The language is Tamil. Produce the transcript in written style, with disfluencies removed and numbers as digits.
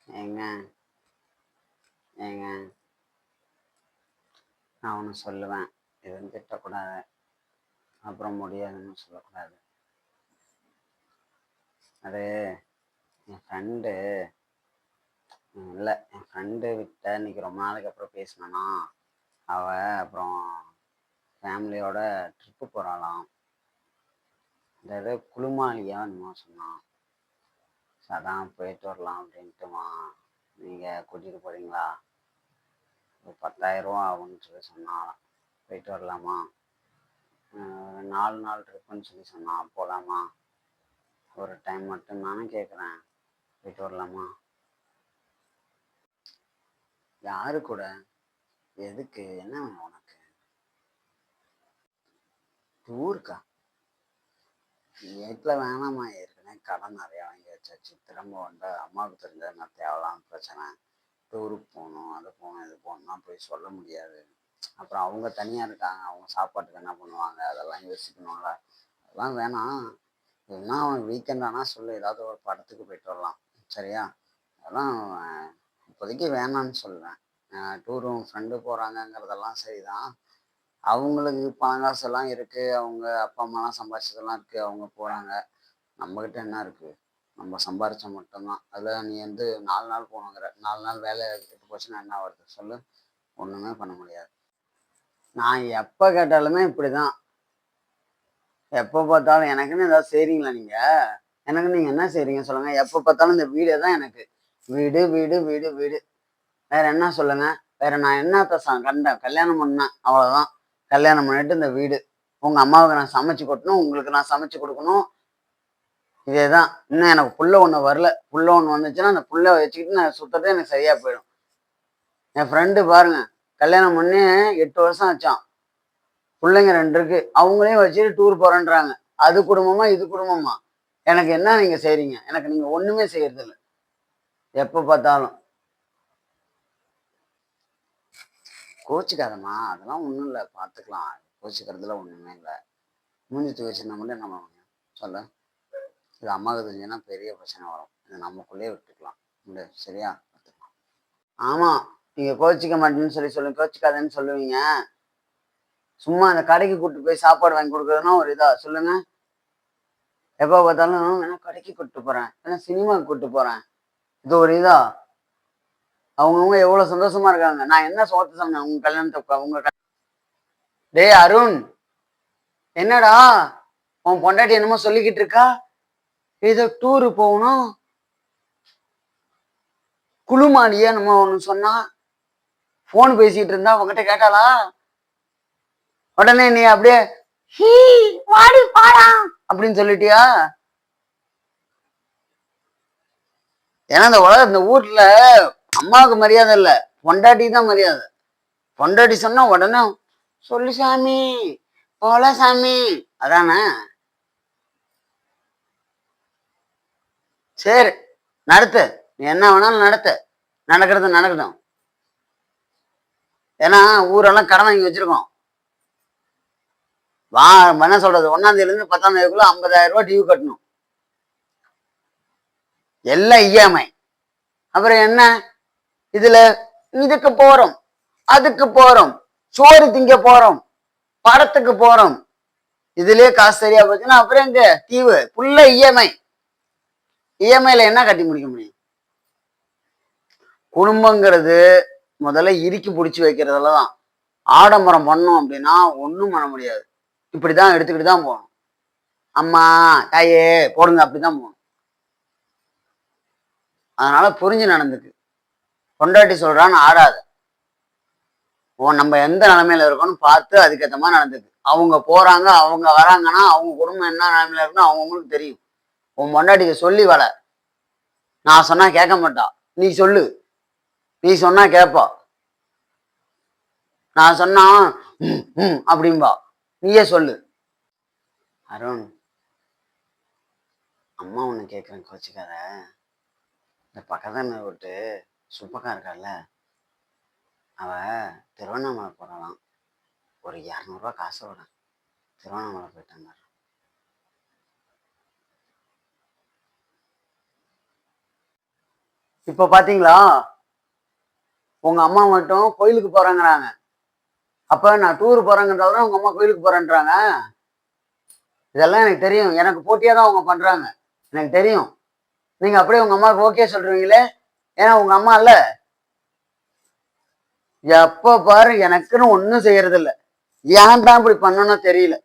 ஏங்க ஏங்க நான் ஒன்று சொல்லுவேன். எதுவும் திட்டக்கூடாது, அப்புறம் முடியாதுன்னு சொல்லக்கூடாது. அது என் ஃப்ரெண்டு இல்லை, என் ஃப்ரெண்டு விட்ட இன்னைக்கு ரொம்ப நாளைக்கு அப்புறம் பேசினானா. அப்புறம் ஃபேமிலியோட ட்ரிப்பு போகிறாளாம். இந்த இது குளுமாலியா என்னமோ சொன்னான். அதான் போயிட்டு வரலாம் அப்படின்ட்டுமா. நீங்கள் கூட்டிகிட்டு போகிறீங்களா? ஒரு 10,000 ஆகும்னு சொல்லி சொன்னாலாம். போயிட்டு வரலாமா? 4 நாள் ட்ரிப்புன்னு சொல்லி சொன்னான். போகலாமா? ஒரு டைம் மட்டும் நானும் கேட்குறேன். போயிட்டு வரலாமா? யாரு கூட? எதுக்கு? என்ன வேணும் உனக்கு? டூருக்கா? வீட்டில் வேணாமா, ஏற்கனவே கடன் நிறையா வாங்கி வச்சாச்சு. திரும்ப வந்து அம்மாவுக்கு தெரிஞ்ச நான் தேவலாம் பிரச்சனை. டூருக்கு போகணும், அது போகணும், இது போகணும்னா போய் சொல்ல முடியாது. அப்புறம் அவங்க தனியாக இருக்காங்க, அவங்க சாப்பாட்டுக்கு என்ன பண்ணுவாங்க, அதெல்லாம் யோசிக்கணும்ல. அதெல்லாம் வேணாம். இல்லைன்னா அவனுக்கு வீக்கெண்ட் ஆனால் சொல்லு, ஏதாவது ஒரு படத்துக்கு போயிட்டு வரலாம். சரியா? அதெல்லாம் இப்போதைக்கு வேணான்னு சொல்லுவேன். டூரும் ஃப்ரெண்டு போகிறாங்கங்கிறதெல்லாம் சரிதான். அவங்களுக்கு பணம் காசெல்லாம் இருக்குது, அவங்க அப்பா அம்மாலாம் சம்பாதிச்சதெல்லாம் இருக்குது, அவங்க போகிறாங்க. நம்மக்கிட்ட என்ன இருக்குது? நம்ம சம்பாரிச்சா மட்டும்தான். அதில் நீ வந்து 4 நாள் போகணுங்கிற, 4 நாள் வேலை எடுத்துகிட்டு போச்சுன்னா என்ன வருது சொல்லு? ஒன்றுமே பண்ண முடியாது. நான் எப்போ கேட்டாலுமே இப்படி தான். எப்போ பார்த்தாலும் எனக்குன்னு ஏதாவது செய்கிறீங்களா நீங்கள்? எனக்கு நீங்கள் என்ன செய்கிறீங்க சொல்லுங்கள்? எப்போ பார்த்தாலும் இந்த வீடே தான் எனக்கு. வீடு வீடு வீடு வீடு. வேறு என்ன சொல்லுங்கள்? வேறு நான் என்னத்த கண்டேன்? கல்யாணம் பண்ணேன், அவ்வளோதான். கல்யாணம் பண்ணிட்டு இந்த வீடு. உங்கள் அம்மாவுக்கு நான் சமைச்சு கொட்டணும், உங்களுக்கு நான் சமைச்சு கொடுக்கணும். இதே தான். இன்னும் எனக்கு புள்ள ஒன்று வரல. புள்ள ஒன்று வந்துச்சுன்னா அந்த புள்ள வச்சுக்கிட்டு நான் சுத்தத்தை எனக்கு சரியாக போயிடும். என் ஃப்ரெண்டு பாருங்க, கல்யாணம் பண்ணி 8 வருஷம் ஆச்சான். பிள்ளைங்க 2 இருக்கு. அவங்களையும் வச்சுட்டு டூர் போகிறேன்றாங்க. அது குடும்பமா இது குடும்பமா? எனக்கு என்ன நீங்கள் செய்கிறீங்க? எனக்கு நீங்கள் ஒன்றுமே செய்யறதில்ல. எப்போ பார்த்தாலும் கோச்சிக்காதம்மா, அதெல்லாம் ஒன்றும் இல்லை, பார்த்துக்கலாம். கோச்சிக்கிறதுல ஒன்றுமே இல்லை. மூஞ்சி தூக்கிச்சுன்னா மட்டும் என்ன பண்ணுவாங்க சொல்ல? இது அம்மாவுக்கு தெரிஞ்சுன்னா பெரிய பிரச்சனை வரும். இது நமக்குள்ளேயே விட்டுக்கலாம் முடியாது. சரியா? பார்த்துக்கலாம். ஆமாம், நீங்கள் கோச்சிக்க மாட்டேன்னு சொல்லுங்க, கோச்சிக்காதேன்னு சொல்லுவீங்க. சும்மா அந்த கடைக்கு கூப்பிட்டு போய் சாப்பாடு வாங்கி கொடுக்குறதுனா ஒரு இதா சொல்லுங்க? எப்போ பார்த்தாலும் வேணா கடைக்கு கூப்பிட்டு போகிறேன், வேணா சினிமாவுக்கு கூப்பிட்டு போகிறேன், இது ஒரு இதா? அவங்கவுங்க எவ்வளோ சந்தோஷமா இருக்காங்க. நான் என்ன சோத்து சொன்னேன் உங்க கல்யாணத்தை? டேய் அருண், என்னடா உன் பொண்டாட்டி என்னமோ சொல்லிக்கிட்டு இருக்கா? ஏதோ டூரு போகணும், குளுமாலியா நம்ம ஒன்று சொன்னா. ஃபோன் பேசிட்டு இருந்தா உங்ககிட்ட கேட்டாளா? உடனே நீ அப்படியே ஹீ வாடி பாடா அப்படின்னு சொல்லிட்டியா? ஏன்னா இந்த ஊர்ல அம்மாவுக்கு மரியாதை இல்லை, பொண்டாட்டி தான் மரியாதை. பொண்டாட்டி சொன்னா உடனே சொல்லு சாமி, போல சாமி, அதானே? சரி, நடத்து. நீ என்ன வேணாலும் நடத்து, நடக்கிறது நடக்கட்டும். ஏன்னா ஊரெல்லாம் கடன் வாங்கி வச்சிருக்கோம். என்ன சொல்றது, 1ஆம் தேதியிலேருந்து 10ஆம் தேதிக்குள்ள 50,000 ரூபாய் டியூ கட்டணும். எல்லாம் இஎம்ஐ. அப்புறம் என்ன? இதுல இதுக்கு போறோம், அதுக்கு போறோம், சோறு திங்க போறோம், படத்துக்கு போறோம், இதுலயே காசு சரியா போச்சுன்னா அப்புறம் எங்க தீவு ஃபுல்லா இஎம்ஐ. இஎம்ஐல என்ன கட்டி முடிக்க முடியும்? குடும்பங்கிறது முதல்ல இறுக்கி பிடிச்சி வைக்கிறதுல தான். ஆடம்பரம் பண்ணோம் அப்படின்னா ஒன்றும் பண்ண முடியாது. இப்படிதான் எடுத்துக்கிட்டு தான் போகணும். அம்மா தாயே போடுங்க, அப்படிதான் போகணும். அதனால புரிஞ்சு நடந்துக்கு. பொண்டாட்டி சொல்றான்னு ஆடாத. நம்ம எந்த நிலைமையில இருக்கோம்னு பார்த்து அதுக்கேற்ற மாதிரி நடந்துக்கு. அவங்க போறாங்க, அவங்க வராங்கன்னா அவங்க குடும்பம் என்ன நிலைமையில இருக்குன்னு அவங்களுக்கு தெரியும். உன் பொண்டாட்டிக்கு சொல்லி வர. நான் சொன்னா கேட்க மாட்டா, நீ சொல்லு. நீ சொன்னா கேட்பா. நான் சொன்னா அப்படின்பா. நீயே சொல்லு. அருண், அம்மா ஒன்று கேட்குறேன், கோச்சிக்காத. இந்த பக்கத்தான விட்டு சுப்பக்கா இருக்கால, அவ திருவண்ணாமலை போறாளாம். ஒரு 200 ரூபா காசு விட திருவண்ணாமலை போயிட்டு வந்தார். இப்போ பாத்தீங்களா, உங்க அம்மா மட்டும் கோயிலுக்கு போறாங்கறாங்க. அப்ப நான் டூர் போறேங்கறத உங்க அம்மா கோயிலுக்கு போறேன்றாங்க. இதெல்லாம் எனக்கு தெரியும். எனக்கு போட்டியா தான் அவங்க பண்றாங்க. எனக்கு தெரியும். நீங்க அப்படியே உங்க அம்மாவுக்கு ஓகே சொல்றீங்களே. ஏன்னா உங்க அம்மா இல்ல. எப்ப பாரு எனக்குன்னு ஒண்ணும் செய்யறது இல்ல. ஏன் தான் இப்படி பண்ணணும் தெரியல.